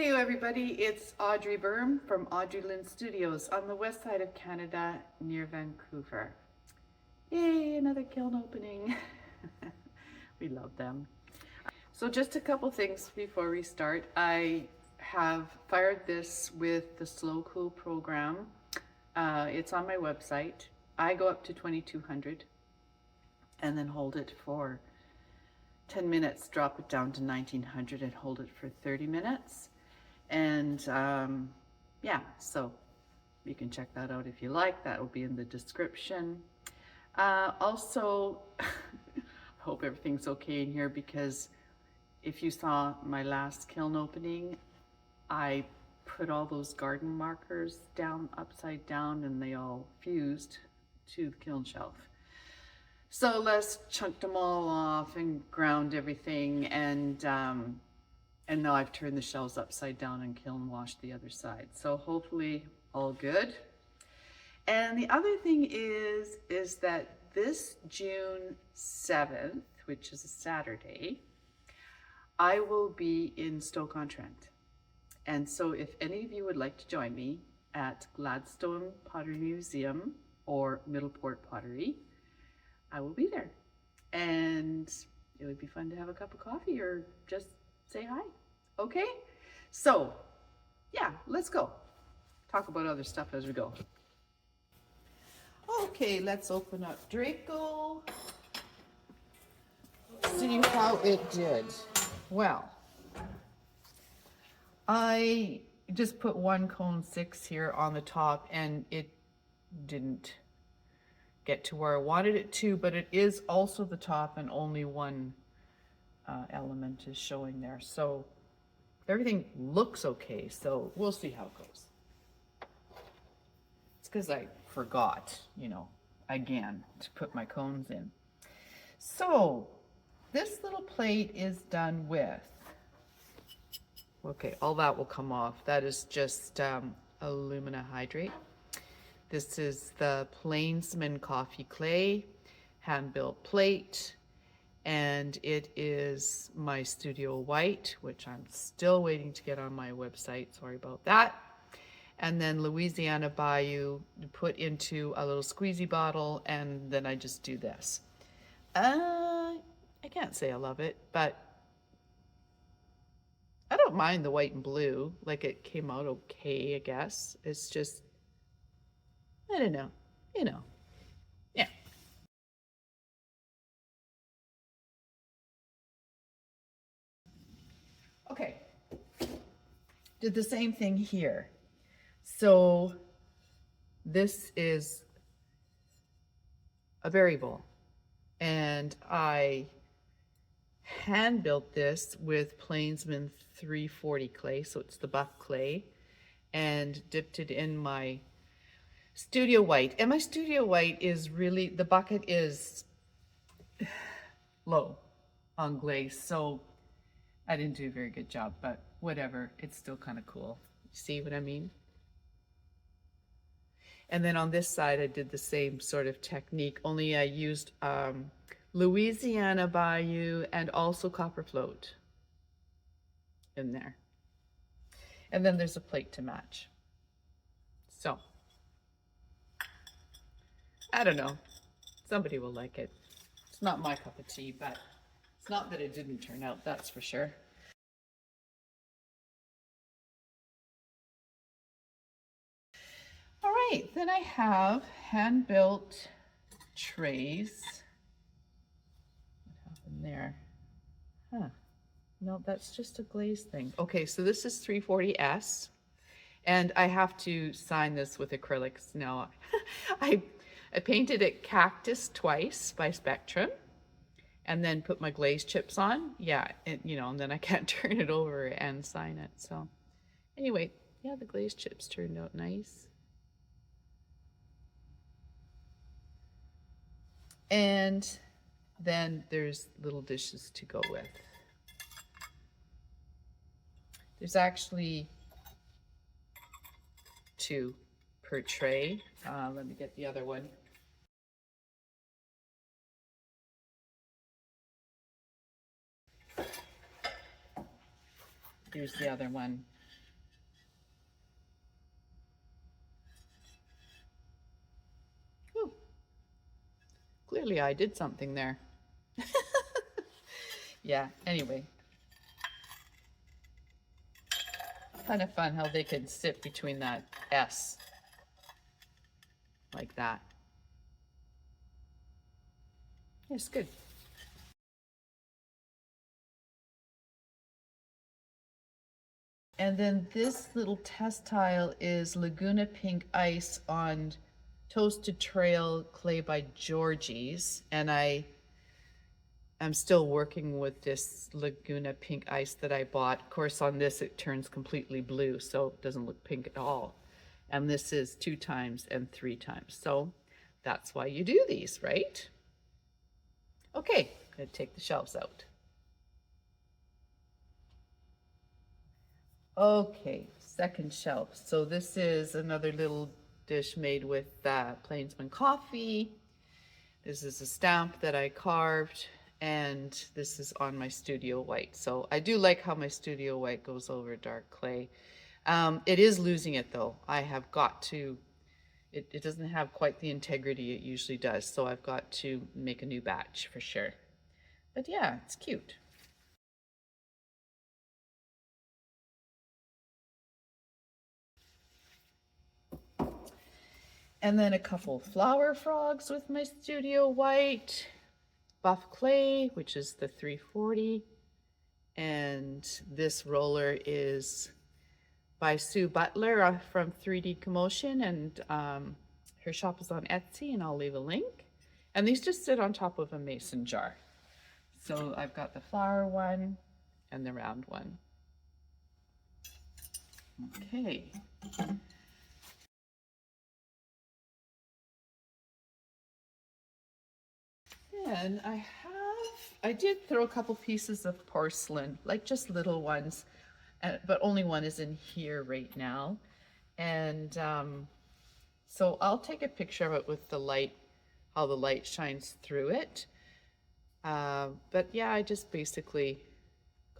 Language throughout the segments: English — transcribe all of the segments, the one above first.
Hey everybody, it's Audrey from Audrey Lynn Studios on the west side of Canada near Vancouver. Yay, another kiln opening. We love them. So just a couple things before we start. I have fired this with the Slow Cool program. It's on my website. I go up to 2200 and then hold it for 10 minutes, drop it down to 1900 and hold it for 30 minutes. And yeah, so you can check that out if you like. That will be in the description. Also, I hope everything's okay in here, because if you saw my last kiln opening, I put all those garden markers down upside down and they all fused to the kiln shelf. So Les chunked them all off and ground everything, and now I've turned the shelves upside down and kiln washed the other side. So hopefully all good. And the other thing is that this June 7th, which is a Saturday, I will be in Stoke-on-Trent. And so if any of you would like to join me at Gladstone Pottery Museum or Middleport Pottery, I will be there. And it would be fun to have a cup of coffee or just say hi. Okay, so yeah, let's go talk about other stuff as we go. Okay, let's open up Draco. See how it did. Well, I just put one cone 6 here on the top and it didn't get to where I wanted it to, but it is also the top and only one element is showing there. So everything looks okay, so we'll see how it goes. It's because I forgot, again, to put my cones in. So this little plate is done with, okay, all that will come off. That is just alumina hydrate. This is the Planesman coffee clay, hand-built plate. And it is my Studio White, which I'm still waiting to get on my website. Sorry about that. And then Louisiana Bayou put into a little squeezy bottle, and then I just do this. I can't say I love it, but I don't mind the white and blue. Like, it came out okay, I guess. It's just, I don't know, yeah. Okay, did the same thing here. So this is a variable, and I hand built this with Planesman 340 clay, so it's the buff clay, and dipped it in my Studio White. And my Studio White is really, the bucket is low on glaze, so I didn't do a very good job, but whatever, it's still kind of cool. See what I mean? And then on this side, I did the same sort of technique, only I used Louisiana Bayou and also copper float in there. And then there's a plate to match. So, I don't know. Somebody will like it. It's not my cup of tea, but it's not that it didn't turn out, that's for sure. All right, then I have hand-built trays. What happened there? Huh. No, that's just a glaze thing. Okay, so this is 340S, and I have to sign this with acrylics. Now, I painted it cactus twice by Spectrum, and then put my glaze chips on. Yeah, and then I can't turn it over and sign it. So anyway, yeah, the glaze chips turned out nice. And then there's little dishes to go with. There's actually 2 per tray. Let me get the other one. Here's the other one. Clearly I did something there. Yeah, anyway. Kind of fun how they can sit between that S like that. It's good. And then this little test tile is Laguna Pink Ice on Toasted Trail Clay by Georgie's. And I'm still working with this Laguna Pink Ice that I bought. Of course, on this, it turns completely blue, so it doesn't look pink at all. And this is 2 times and 3 times. So that's why you do these, right? Okay, I'm gonna take the shelves out. Okay, second shelf. So this is another little dish made with Planesman coffee. This is a stamp that I carved, and this is on my studio white. So I do like how my studio white goes over dark clay. It is losing it though. I have got to, it doesn't have quite the integrity it usually does. So I've got to make a new batch for sure. But yeah, it's cute. And then a couple flower frogs with my studio white, buff clay, which is the 340. And this roller is by Sue Butler from 3D Commotion, and her shop is on Etsy, and I'll leave a link. And these just sit on top of a mason jar. So I've got the flower one and the round one. Okay. Then I did throw a couple pieces of porcelain, like just little ones, but only one is in here right now. And so I'll take a picture of it with the light, how the light shines through it. But yeah, I just basically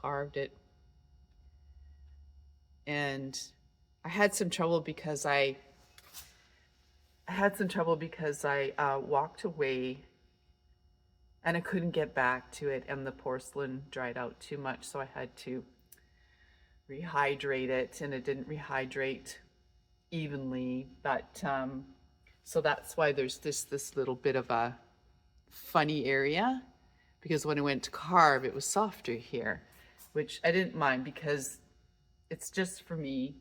carved it. And I had some trouble because I walked away and I couldn't get back to it, and the porcelain dried out too much, so I had to rehydrate it, and it didn't rehydrate evenly. But so that's why there's this little bit of a funny area, because when I went to carve, it was softer here, which I didn't mind because it's just for me.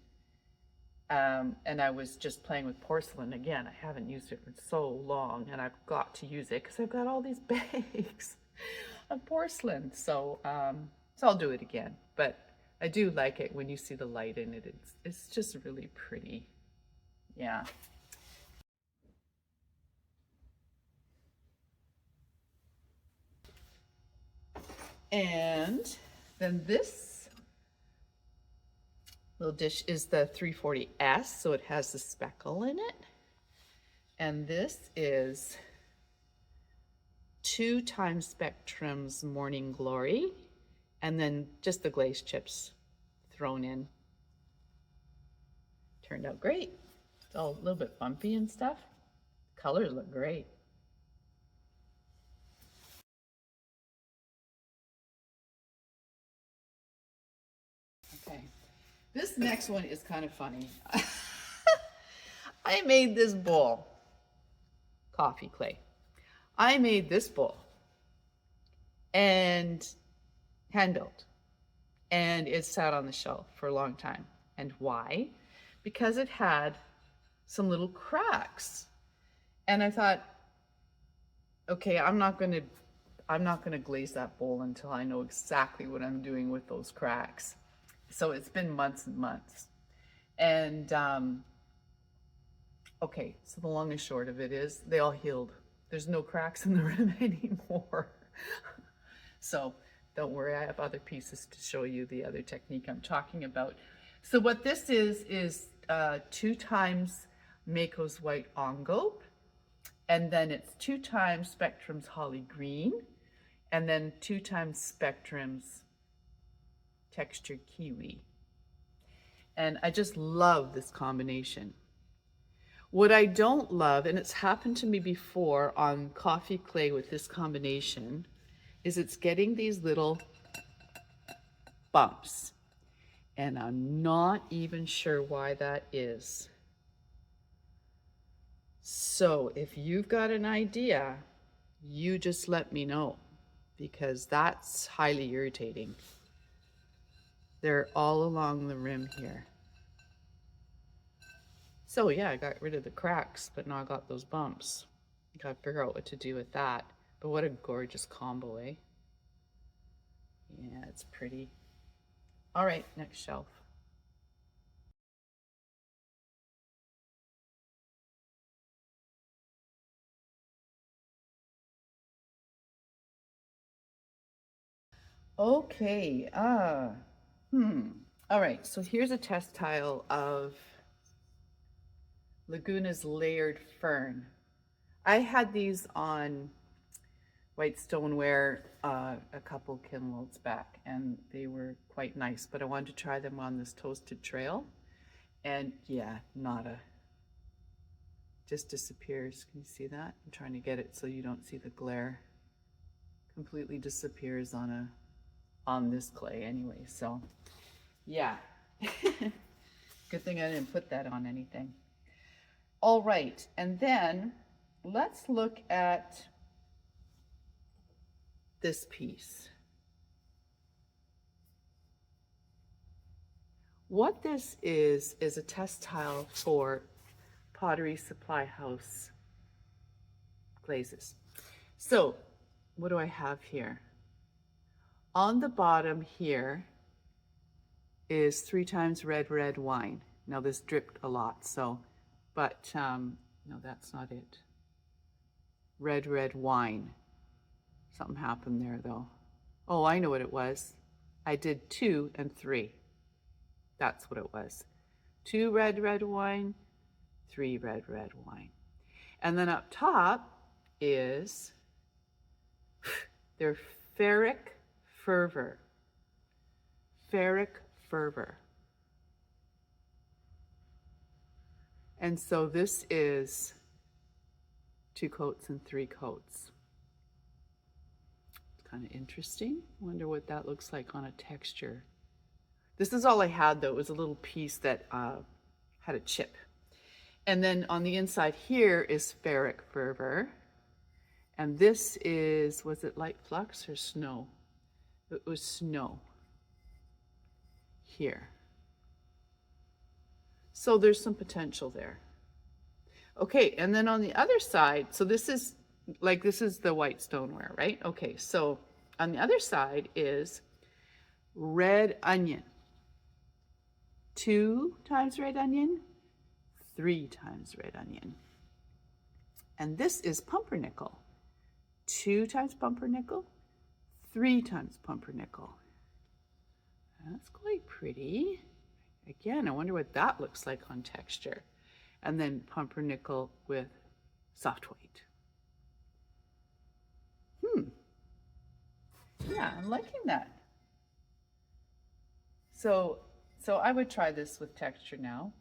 And I was just playing with porcelain again. I haven't used it for so long, and I've got to use it because I've got all these bags of porcelain. So so I'll do it again. But I do like it when you see the light in it. It's just really pretty. Yeah. And then this little dish is the 340S, so it has the speckle in it. And this is 2 times Spectrum's Morning Glory, and then just the glaze chips thrown in. Turned out great. It's all a little bit bumpy and stuff. Colors look great. Okay, this next one is kind of funny. I made this bowl, coffee clay. I made this bowl and hand built, and it sat on the shelf for a long time. And why? Because it had some little cracks. And I thought, okay, I'm not gonna glaze that bowl until I know exactly what I'm doing with those cracks. So it's been months and months. And okay, so the long and short of it is they all healed. There's no cracks in the rim anymore. So don't worry, I have other pieces to show you the other technique I'm talking about. So what this is 2 times Mako's White Engope, and then it's 2 times Spectrum's Holly Green, and then 2 times Spectrum's Textured Kiwi. And I just love this combination. What I don't love, and it's happened to me before on coffee clay with this combination, is it's getting these little bumps. And I'm not even sure why that is. So if you've got an idea, you just let me know, because that's highly irritating. They're all along the rim here. So yeah, I got rid of the cracks, but now I got those bumps. Gotta figure out what to do with that. But what a gorgeous combo, eh? Yeah, it's pretty. All right, next shelf. Okay, all right, so here's a test tile of Laguna's layered fern. I had these on white stoneware a couple kiln loads back, and they were quite nice, but I wanted to try them on this toasted trail, and yeah, nada. Just disappears. Can you see that? I'm trying to get it so you don't see the glare. Completely disappears on this clay anyway, so yeah. Good thing I didn't put that on anything. All right, and then let's look at this piece. What this is a test tile for Pottery Supply House glazes. So what do I have here? On the bottom here is 3 times red wine. Now this dripped a lot, so, but no, that's not it. Red wine. Something happened there though. Oh, I know what it was. I did 2 and 3. That's what it was. 2 red wine, 3 red wine. And then up top is their ferric fervor. Ferric fervor. And so this is 2 coats and 3 coats. It's kind of interesting. Wonder what that looks like on a texture. This is all I had though. It was a little piece that had a chip. And then on the inside here is ferric fervor. And this is, was it light flux or snow? It was snow here. So there's some potential there. Okay, and then on the other side, so this is the white stoneware, right? Okay, so on the other side is red onion. 2 times red onion, 3 times red onion. And this is pumpernickel. 2 times pumpernickel, 3 times pumpernickel. That's quite pretty. Again, I wonder what that looks like on texture. And then pumpernickel with soft white. Yeah, I'm liking that. So I would try this with texture now.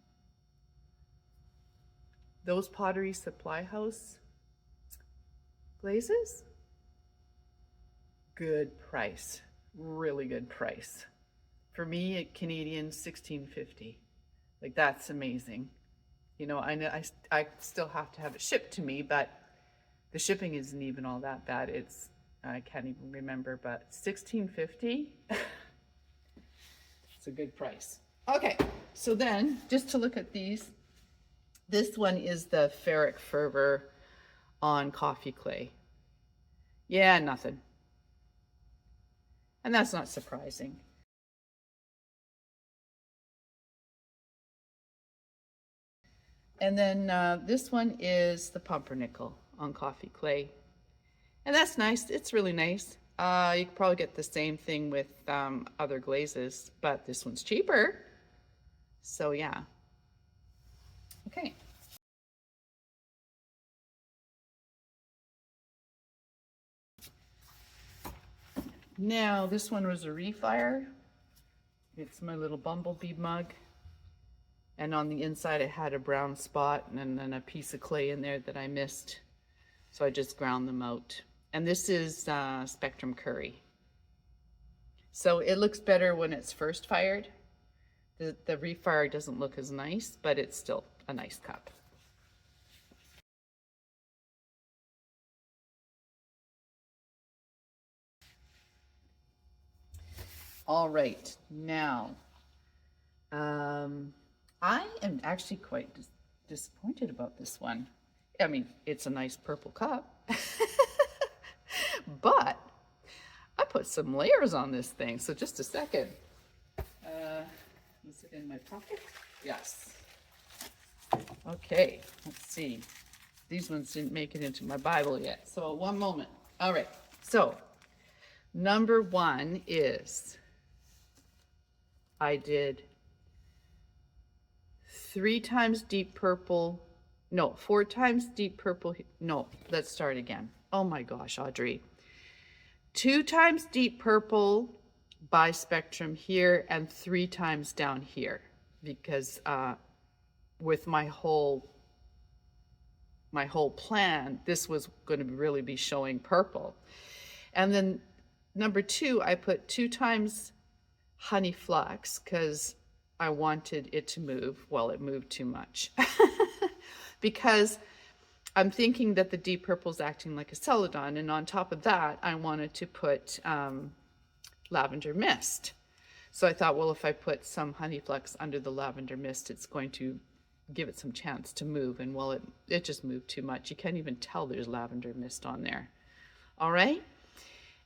Those Pottery Supply House glazes, good price, really good price. For me, at Canadian, $16.50. Like, that's amazing. You know, I know I still have to have it shipped to me, but the shipping isn't even all that bad. It's, I can't even remember, but $16.50. It's a good price. Okay, so then just to look at these, this one is the ferric fervor on coffee clay. Yeah, nothing. And that's not surprising. And then this one is the pumpernickel on coffee clay. And that's nice. It's really nice. You could probably get the same thing with other glazes, but this one's cheaper. So yeah. Okay. Now this one was a refire. It's my little bumblebee mug. And on the inside it had a brown spot and then a piece of clay in there that I missed. So I just ground them out. And this is Spectrum Curry. So it looks better when it's first fired. The refire doesn't look as nice, but it's still a nice cup. All right, now, I am actually quite disappointed about this one. I mean, it's a nice purple cup, but I put some layers on this thing. So just a second. Is it in my pocket? Yes. Okay, let's see. These ones didn't make it into my Bible yet. So one moment. All right, so number one is I did 4 times deep purple. No, let's start again. Oh my gosh, Audrey. 2 times deep purple by Spectrum here and 3 times down here, because with my whole plan, this was going to really be showing purple. And then number 2, I put 2 times honey flux because I wanted it to move. Well, it moved too much because I'm thinking that the deep purple is acting like a celadon, and on top of that I wanted to put lavender mist. So I thought, well, if I put some honey flux under the lavender mist, it's going to give it some chance to move. And well, it just moved too much. You can't even tell there's lavender mist on there. All right,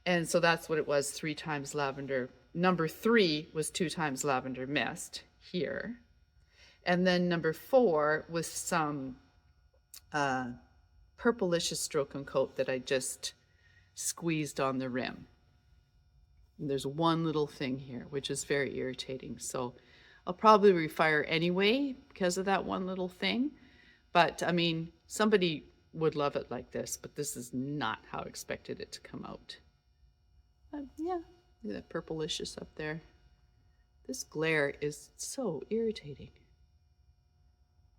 and so that's what it was, 3 times lavender. Number 3 was 2 times lavender mist here. And then number 4 was some Purplicious Stroke and Coat that I just squeezed on the rim. And there's one little thing here, which is very irritating. So I'll probably refire anyway because of that one little thing. But I mean, somebody would love it like this, but this is not how I expected it to come out. Yeah, look at that purplicious up there. This glare is so irritating.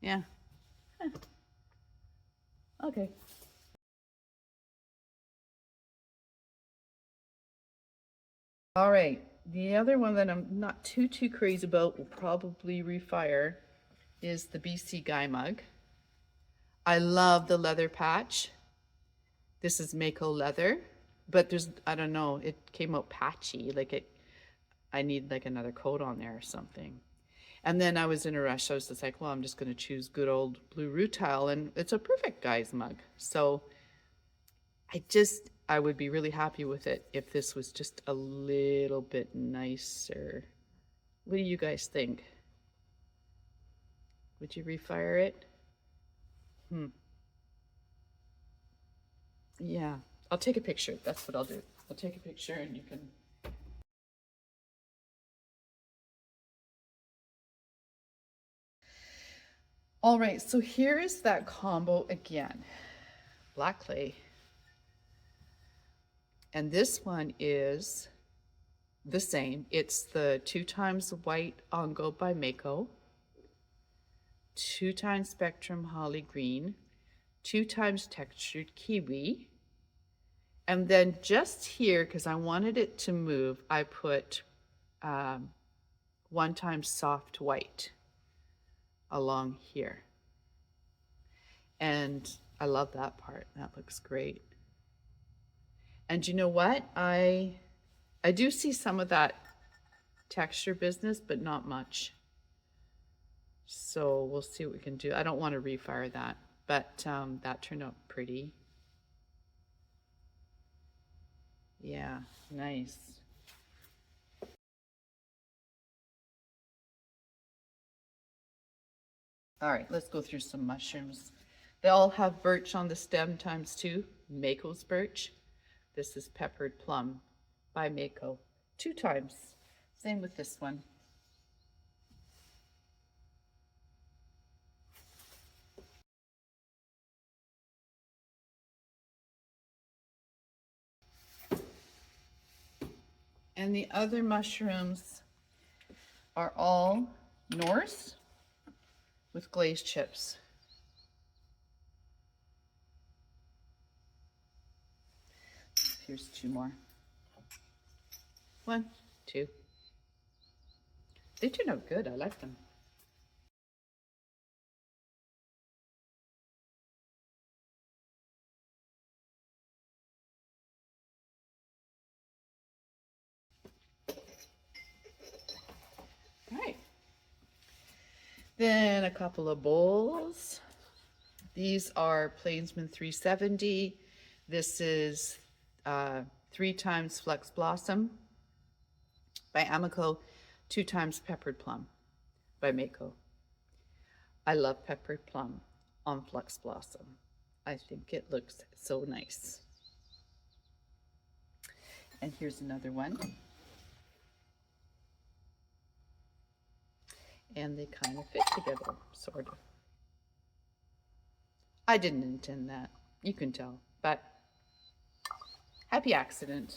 Yeah. Okay. All right, the other one that I'm not too crazy about, will probably refire, is the BC Guy mug. I love the leather patch. This is Mako leather, but there's, I don't know, it came out patchy, like I need like another coat on there or something. And then I was in a rush. I was just like, well, I'm just going to choose good old blue rutile, and it's a perfect guy's mug. So I would be really happy with it if this was just a little bit nicer. What do you guys think? Would you refire it? Yeah, I'll take a picture. That's what I'll do. I'll take a picture and you can. All right, so here is that combo again. Black clay. And this one is the same. It's the 2 times white ongo by Mako, 2 times Spectrum holly green, 2 times textured kiwi. And then just here, because I wanted it to move, I put 1 time soft white along here. And I love that part. That looks great. And you know what? I do see some of that texture business, but not much. So we'll see what we can do. I don't want to refire that, but that turned out pretty. Yeah, nice. All right, let's go through some mushrooms. They all have birch on the stem ×2, Mako's birch. This is peppered plum by Mako, 2 times. Same with this one. And the other mushrooms are all Norse. with glazed chips. Here's 2 more. 1, 2. They turned out good. I like them. All right. Then a couple of bowls. These are Planesman 370. This is 3 times Flex Blossom by Amico, 2 times Peppered Plum by Mako. I love Peppered Plum on Flex Blossom. I think it looks so nice. And here's another one. And they kind of fit together, sort of. I didn't intend that. You can tell, but happy accident.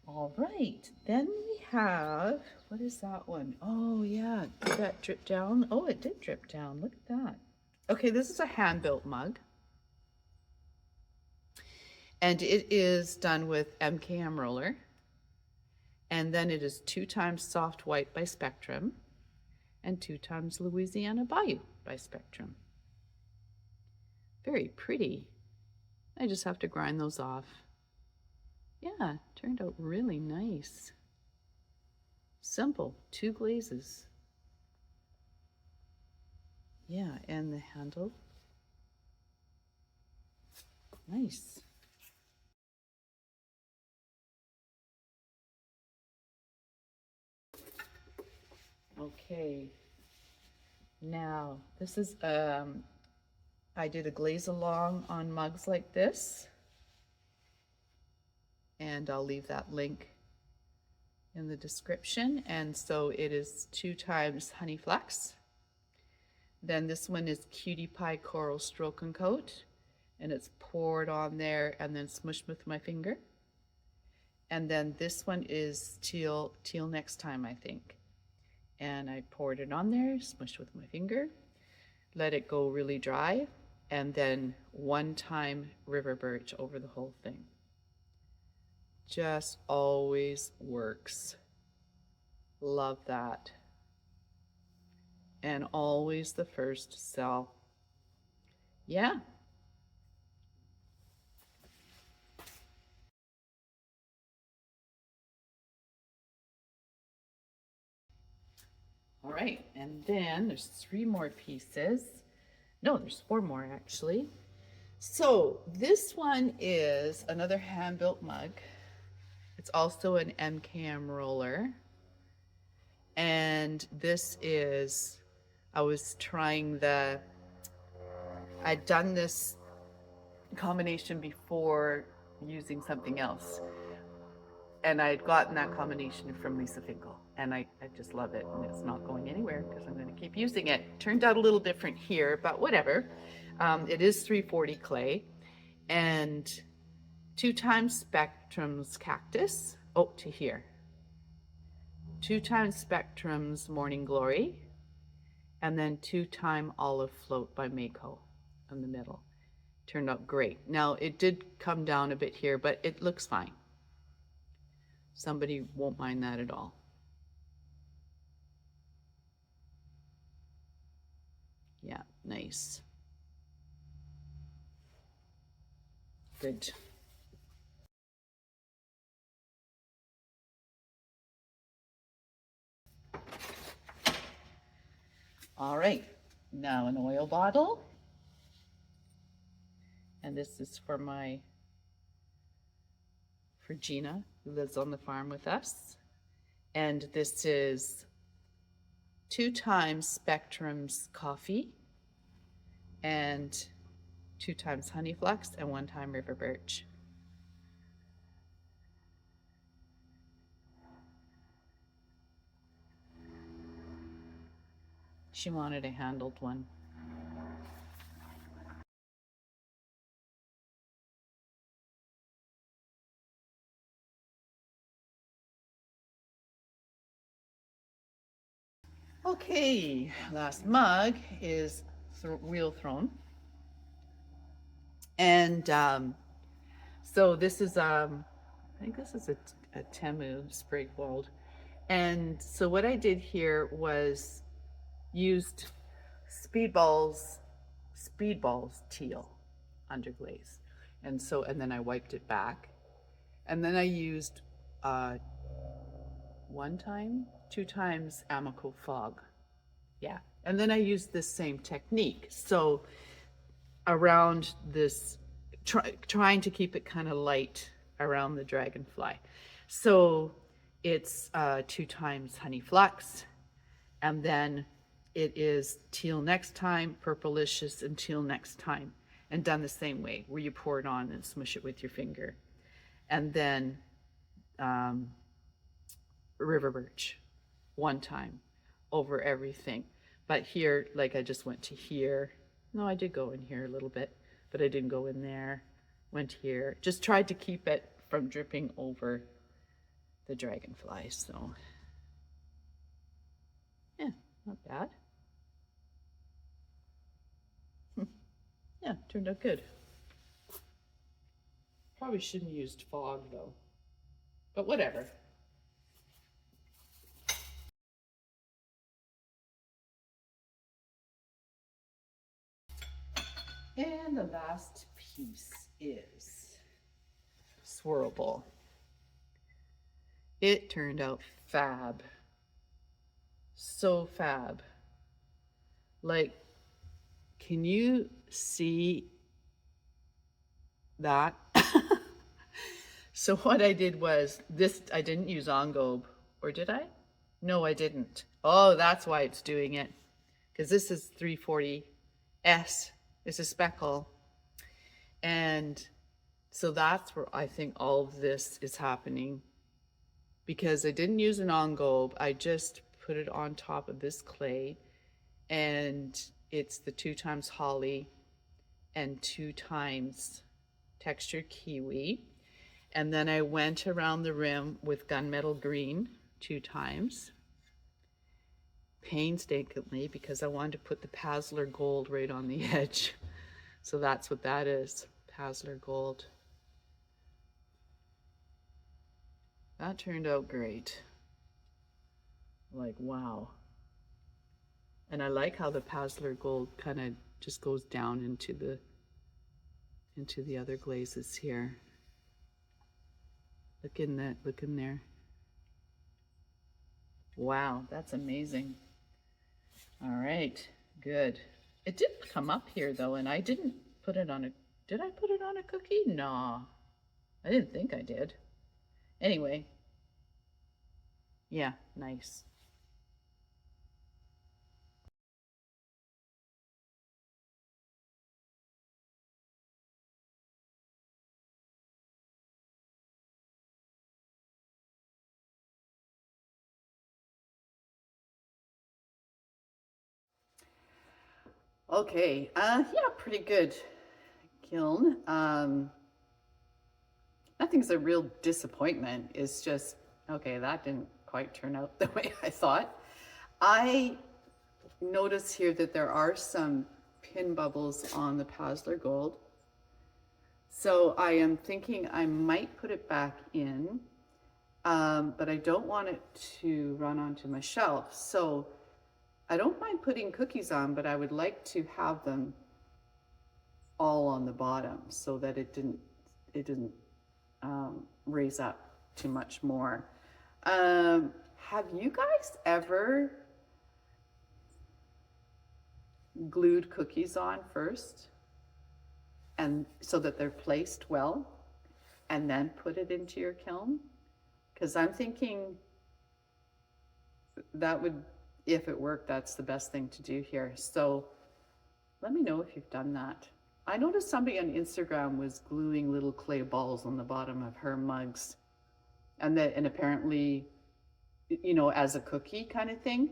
All right, then we have, what is that one? Oh yeah, did that drip down? Oh, it did drip down, look at that. Okay, this is a hand-built mug. And it is done with MKM roller. And then it is 2 times Soft White by Spectrum and 2 times Louisiana Bayou by Spectrum. Very pretty. I just have to grind those off. Yeah, turned out really nice. Simple, 2 glazes. Yeah, and the handle. Nice. Okay, now this is, I did a glaze-a-long on mugs like this. And I'll leave that link in the description. And so it is 2 times Honey Flex. Then this one is Cutie Pie Coral Stroke and Coat, and it's poured on there and then smushed with my finger. And then this one is Teal Next Time, I think. And I poured it on there, smushed with my finger, let it go really dry, and then 1 time River Birch over the whole thing. Just always works. Love that. And always the first sell. Yeah. All right, and then there's 3 more pieces. No, there's 4 more actually. So this one is another hand-built mug. It's also an MKM roller. And this is, I'd done this combination before using something else. And I'd gotten that combination from Lisa Finkel, and I just love it, and it's not going anywhere because I'm going to keep using it. Turned out a little different here, but whatever. It is 340 clay, and 2 times Spectrum's Cactus. Oh, to here. 2 times Spectrum's Morning Glory, and then 2 time Olive Float by Mako in the middle. Turned out great. Now, it did come down a bit here, but it looks fine. Somebody won't mind that at all. Yeah, nice. Good. All right, now an oil bottle. And this is for Gina, who lives on the farm with us. And this is 2 times Spectrum's Coffee and 2 times Honey Flex and 1 time River Birch. She wanted a handled one. Okay, last mug is wheel thrown. And so this is, I think this is a Temu spray gold. And so what I did here was used Speedball's teal underglaze. And so, and then I wiped it back. And then I used 2 times Amico Fog. Yeah. And then I used this same technique. So around this, trying to keep it kind of light around the dragonfly. So it's 2 times Honey Flux, and then it is teal next time, purplicious, and teal next time, and done the same way, where you pour it on and smush it with your finger. And then river birch 1 time over everything. But here, like I just went to here. No, I did go in here a little bit, but I didn't go in there. Went here. Just tried to keep it from dripping over the dragonfly. So, yeah, not bad. Yeah, turned out good. Probably shouldn't have used fog though, but whatever. And the last piece is swirlable. It turned out fab. So fab. Like, can you see that? So what I did was this, I didn't use engobe, or did I? No, I didn't. Oh, that's why it's doing it. Because this is 340S. It's a speckle. And so that's where I think all of this is happening. Because I didn't use an engobe, I just put it on top of this clay, and it's the 2 times holly and 2 times textured kiwi. And then I went around the rim with gunmetal green 2 times, painstakingly, because I wanted to put the Pazzler gold right on the edge. So that's what that is, Pazzler gold. That turned out great. Like, wow. And I like how the Pazzler gold kind of just goes down into the other glazes here. Look in that, look in there. Wow, that's amazing. All right, good. It did come up here though, and I didn't put it on a, did I put it on a cookie? No, I didn't think I did. Anyway, yeah, nice. Okay, yeah, pretty good kiln. Nothing's a real disappointment. It's just, okay, that didn't quite turn out the way I thought. I notice here that there are some pin bubbles on the Pazzler gold. So I am thinking I might put it back in, but I don't want it to run onto my shelf. So I don't mind putting cookies on, but I would like to have them all on the bottom so that it didn't raise up too much more. Have you guys ever glued cookies on first, and so that they're placed well, and then put it into your kiln? Because I'm thinking that would, if it worked, that's the best thing to do here. So let me know if you've done that. I noticed somebody on Instagram was gluing little clay balls on the bottom of her mugs, and apparently, you know, as a cookie kind of thing.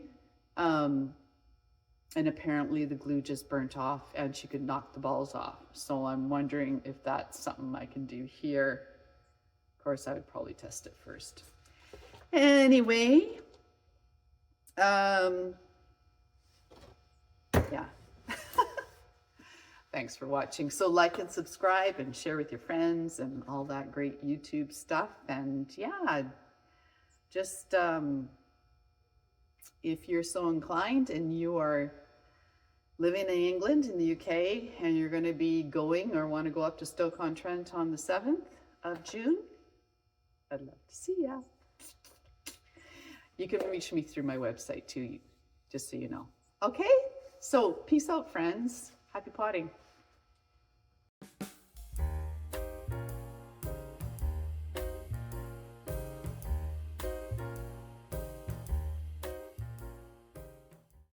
And apparently the glue just burnt off and she could knock the balls off. So I'm wondering if that's something I can do here. Of course, I would probably test it first. Anyway, Yeah. Thanks for watching. So like and subscribe and share with your friends and all that great YouTube stuff. And yeah, just if you're so inclined and you are living in England, in the UK, and you're going to be going or want to go up to Stoke-on-Trent on the 7th of June, I'd love to see ya. You can reach me through my website too, just so you know. Okay, so peace out, friends. Happy potting.